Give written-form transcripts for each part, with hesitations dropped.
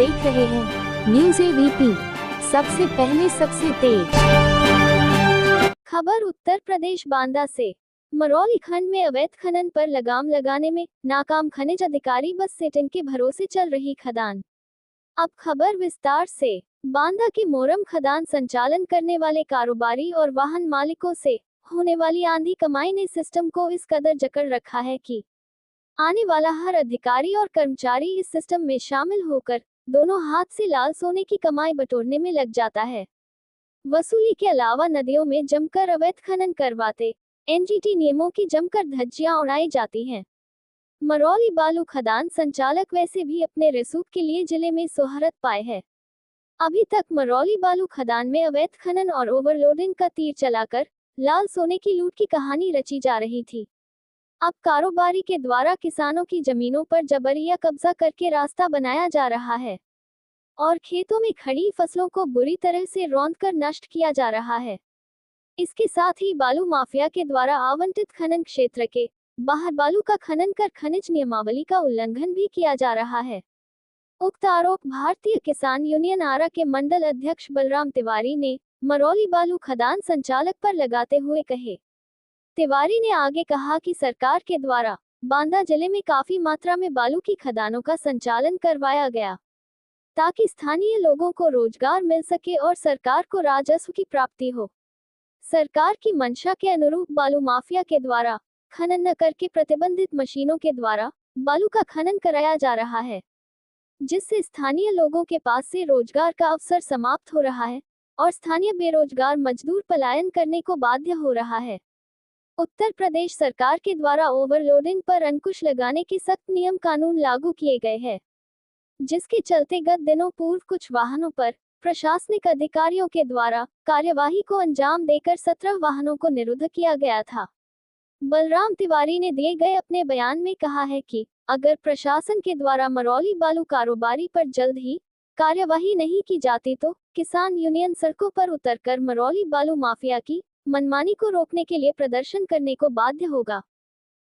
देख रहे हैं न्यूज़ एबीपी, सबसे पहले सबसे तेज खबर। उत्तर प्रदेश बांदा से मरौली खंड में अवैध खनन पर लगाम लगाने में नाकाम खनिज अधिकारी बस सेटिंग के भरोसे चल रही खदान। अब खबर विस्तार से। बांदा के मोरम खदान संचालन करने वाले कारोबारी और वाहन मालिकों से होने वाली आंधी कमाई ने सिस्टम को इस कदर जकड़ रखा है कि आने वाला हर अधिकारी और कर्मचारी इस सिस्टम में शामिल होकर दोनों हाथ से लाल सोने की कमाई बटोरने में लग जाता है। वसूली के अलावा नदियों में जमकर अवैध खनन करवाते एनजीटी नियमों की जमकर धज्जियां उड़ाई जाती हैं। मरौली बालू खदान संचालक वैसे भी अपने रसूख के लिए जिले में सोहरत पाए हैं। अभी तक मरौली बालू खदान में अवैध खनन और ओवरलोडिंग का तीर चलाकर लाल सोने की लूट की कहानी रची जा रही थी। अब कारोबारी के द्वारा किसानों की जमीनों पर जबरिया कब्जा करके रास्ता बनाया जा रहा है और खेतों में खड़ी फसलों को बुरी तरह से रौंदकर नष्ट किया जा रहा है। इसके साथ ही बालू माफिया के द्वारा आवंटित खनन क्षेत्र के बाहर बालू का खनन कर खनिज नियमावली का उल्लंघन भी किया जा रहा है। उक्त आरोप भारतीय किसान यूनियन आरा के मंडल अध्यक्ष बलराम तिवारी ने मरौली बालू खदान संचालक पर लगाते हुए कहे। तिवारी ने आगे कहा कि सरकार के द्वारा बांदा जिले में काफी मात्रा में बालू की खदानों का संचालन करवाया गया ताकि स्थानीय लोगों को रोजगार मिल सके और सरकार को राजस्व की प्राप्ति हो। सरकार की मंशा के अनुरूप बालू माफिया के द्वारा खनन न करके प्रतिबंधित मशीनों के द्वारा बालू का खनन कराया जा रहा है, जिससे स्थानीय लोगों के पास से रोजगार का अवसर समाप्त हो रहा है और स्थानीय बेरोजगार मजदूर पलायन करने को बाध्य हो रहा है। उत्तर प्रदेश सरकार के द्वारा ओवरलोडिंग पर अंकुश लगाने के सख्त नियम कानून लागू किए गए हैं, जिसके चलते गत दिनों पूर्व कुछ वाहनों पर प्रशासनिक अधिकारियों के द्वारा कार्यवाही को अंजाम देकर 17 वाहनों को निरुद्ध किया गया था। बलराम तिवारी ने दिए गए अपने बयान में कहा है कि अगर प्रशासन के द्वारा मरौली बालू कारोबारी पर जल्द ही कार्यवाही नहीं की जाती तो किसान यूनियन सड़कों पर उतरकर मरौली बालू माफिया की मनमानी को रोकने के लिए प्रदर्शन करने को बाध्य होगा।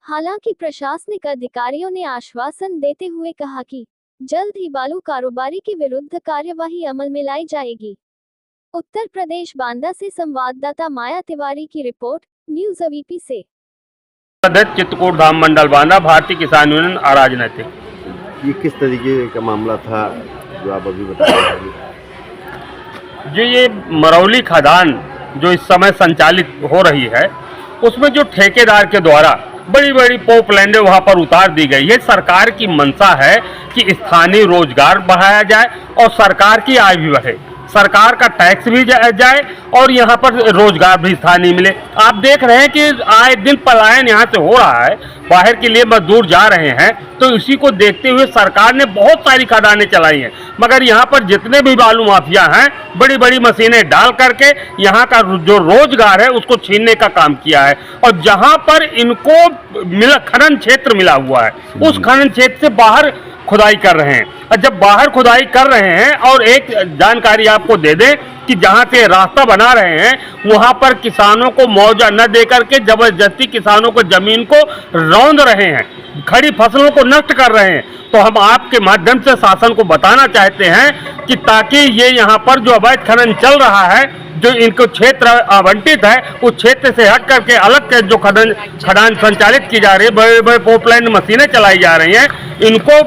हालांकि प्रशासनिक अधिकारियों ने आश्वासन देते हुए कहा कि जल्द ही बालू कारोबारी के विरुद्ध कार्यवाही अमल में लाई जाएगी। उत्तर प्रदेश बांदा से संवाददाता माया तिवारी की रिपोर्ट, न्यूज़ एबीपी से। चित्रकूट धाम मंडल बांदा, भारतीय किसान यूनियन अराजनैतिक। ये किस तरीके का मामला था जो आप अभी बता रहे हैं? जो ये मरौली खदान जो इस समय संचालित हो रही है, उसमें जो ठेकेदार के द्वारा बड़ी बड़ी पॉपलैंडें वहाँ पर उतार दी गई है। सरकार की मंशा है कि स्थानीय रोजगार बढ़ाया जाए और सरकार की आय भी बढ़े, सरकार का टैक्स भी जाए और यहाँ पर रोजगार भी स्थानीय मिले। आप देख रहे हैं कि आए दिन पलायन यहाँ से हो रहा है, बाहर के लिए मजदूर जा रहे हैं, तो इसी को देखते हुए सरकार ने बहुत सारी खदानें चलाई हैं। मगर यहाँ पर जितने भी बालू माफिया हैं, बड़ी बड़ी मशीनें डाल करके यहाँ का जो रोजगार है उसको छीनने का काम किया है। और जहाँ पर इनको खनन क्षेत्र मिला हुआ है, उस खनन क्षेत्र से बाहर खुदाई कर रहे हैं। और जब बाहर खुदाई कर रहे हैं, और एक जानकारी आपको दे दें कि जहां से रास्ता बना रहे हैं वहां पर किसानों को मुआवजा न देकर के जबरदस्ती किसानों को जमीन को रौंद रहे हैं, खड़ी फसलों को नष्ट कर रहे हैं। तो हम आपके माध्यम से शासन को बताना चाहते हैं कि ताकि ये यहाँ पर जो अवैध खनन चल रहा है, जो इनको क्षेत्र आवंटित है, उस क्षेत्र से हट करके अलग के जो खदान संचालित की जा रही है, बड़े बड़े पॉपलैंड मशीनें चलाई जा रही हैं, इनको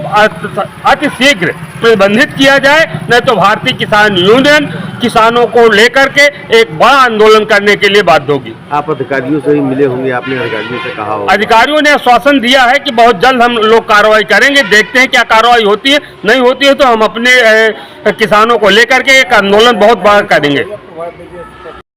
अति शीघ्र प्रतिबंधित किया जाए, नहीं तो भारतीय किसान यूनियन किसानों को लेकर के एक बड़ा आंदोलन करने के लिए बाध्य होगी। आप अधिकारियों से भी मिले होंगे, आपने अधिकारियों से कहा होगा? अधिकारियों ने आश्वासन दिया है कि बहुत जल्द हम लोग कार्रवाई करेंगे। देखते हैं क्या कार्रवाई होती है, नहीं होती है तो हम अपने किसानों को लेकर के एक आंदोलन बहुत बड़ा करेंगे।